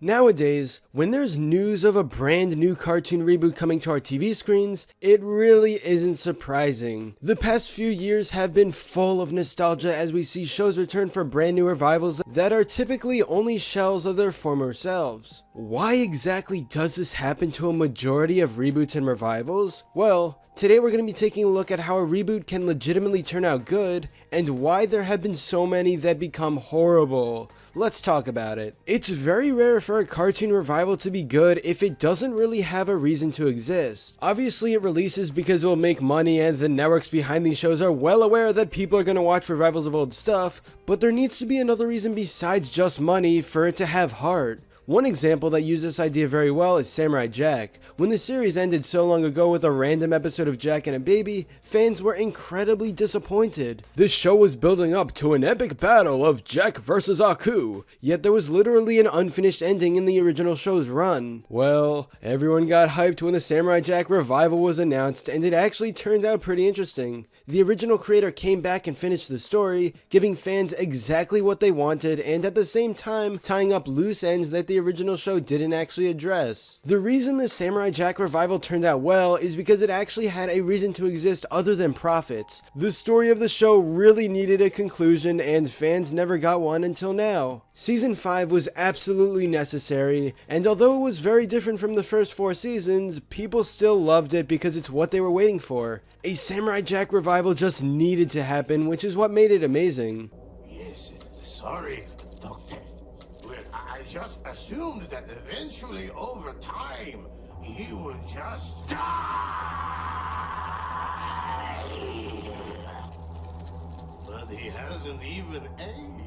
Nowadays, when there's news of a brand new cartoon reboot coming to our TV screens, it really isn't surprising. The past few years have been full of nostalgia as we see shows return for brand new revivals that are typically only shells of their former selves. Why exactly does this happen to a majority of reboots and revivals? Well, today we're going to be taking a look at how a reboot can legitimately turn out good, and why there have been so many that become horrible. Let's talk about it. It's very rare for a cartoon revival to be good if it doesn't really have a reason to exist. Obviously it releases because it will make money, and the networks behind these shows are well aware that people are going to watch revivals of old stuff, but there needs to be another reason besides just money for it to have heart. One example that used this idea very well is Samurai Jack. When the series ended so long ago with a random episode of Jack and a baby, fans were incredibly disappointed. This show was building up to an epic battle of Jack versus Aku, yet there was literally an unfinished ending in the original show's run. Well, everyone got hyped when the Samurai Jack revival was announced, and it actually turned out pretty interesting. The original creator came back and finished the story, giving fans exactly what they wanted, and at the same time tying up loose ends that the original show didn't actually address. The reason the Samurai Jack revival turned out well is because it actually had a reason to exist other than profits. The story of the show really needed a conclusion, and fans never got one until now. Season 5 was absolutely necessary, and although it was very different from the first 4 seasons, people still loved it because it's what they were waiting for. A Samurai Jack revival just needed to happen, which is what made it amazing. Yes, sorry, Doctor. Well, I just assumed that eventually, over time, he would just die. But he hasn't even aged.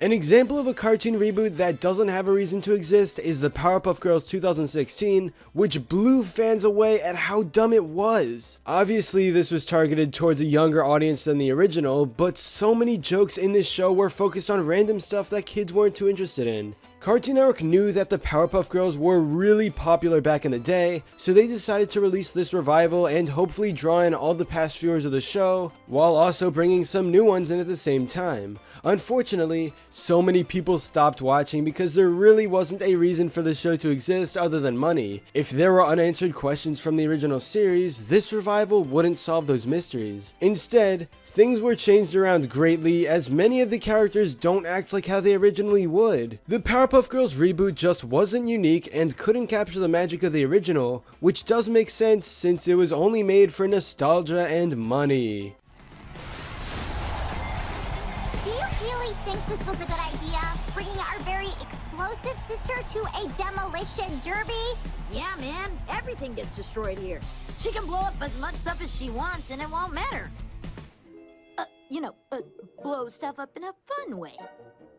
An example of a cartoon reboot that doesn't have a reason to exist is the Powerpuff Girls 2016, which blew fans away at how dumb it was. Obviously, this was targeted towards a younger audience than the original, but so many jokes in this show were focused on random stuff that kids weren't too interested in. Cartoon Network knew that the Powerpuff Girls were really popular back in the day, so they decided to release this revival and hopefully draw in all the past viewers of the show, while also bringing some new ones in at the same time. Unfortunately, so many people stopped watching because there really wasn't a reason for the show to exist other than money. If there were unanswered questions from the original series, this revival wouldn't solve those mysteries. Instead, things were changed around greatly, as many of the characters don't act like how they originally would. The Powerpuff Girls reboot just wasn't unique and couldn't capture the magic of the original, which does make sense since it was only made for nostalgia and money. Do you really think this was a good idea? Bringing our very explosive sister to a demolition derby? Yeah, man. Everything gets destroyed here. She can blow up as much stuff as she wants and it won't matter. Blow stuff up in a fun way.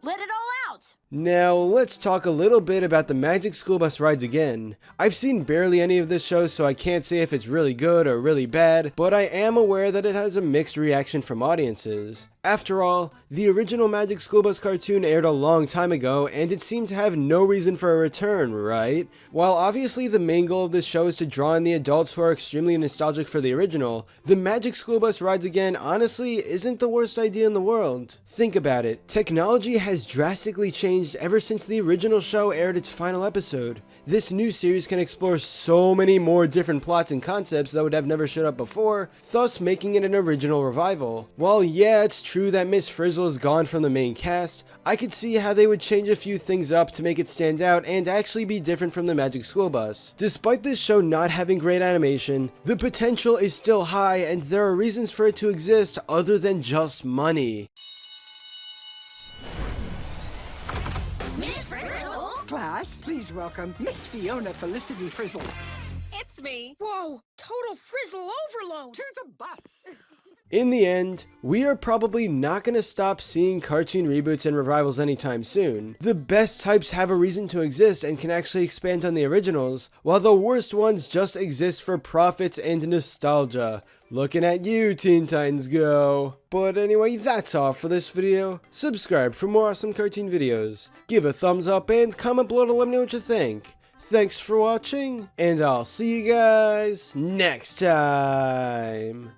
Let it all out! Now, let's talk a little bit about the Magic School Bus rides again. I've seen barely any of this show, so I can't say if it's really good or really bad, but I am aware that it has a mixed reaction from audiences. After all, the original Magic School Bus cartoon aired a long time ago, and it seemed to have no reason for a return, right? While obviously the main goal of this show is to draw in the adults who are extremely nostalgic for the original, the Magic School Bus rides again honestly isn't the worst idea in the world. Think about it, technology has drastically changed ever since the original show aired its final episode. This new series can explore so many more different plots and concepts that would have never showed up before, thus making it an original revival. While yeah, it's true that Miss Frizzle is gone from the main cast, I could see how they would change a few things up to make it stand out and actually be different from the Magic School Bus. Despite this show not having great animation, the potential is still high and there are reasons for it to exist other than just money. Miss Frizzle? Class, please welcome Miss Fiona Felicity Frizzle. It's me. Whoa, total frizzle overload. To the bus. In the end, we are probably not going to stop seeing cartoon reboots and revivals anytime soon. The best types have a reason to exist and can actually expand on the originals, while the worst ones just exist for profits and nostalgia. Looking at you, Teen Titans Go! But anyway, that's all for this video. Subscribe for more awesome cartoon videos. Give a thumbs up and comment below to let me know what you think. Thanks for watching, and I'll see you guys next time.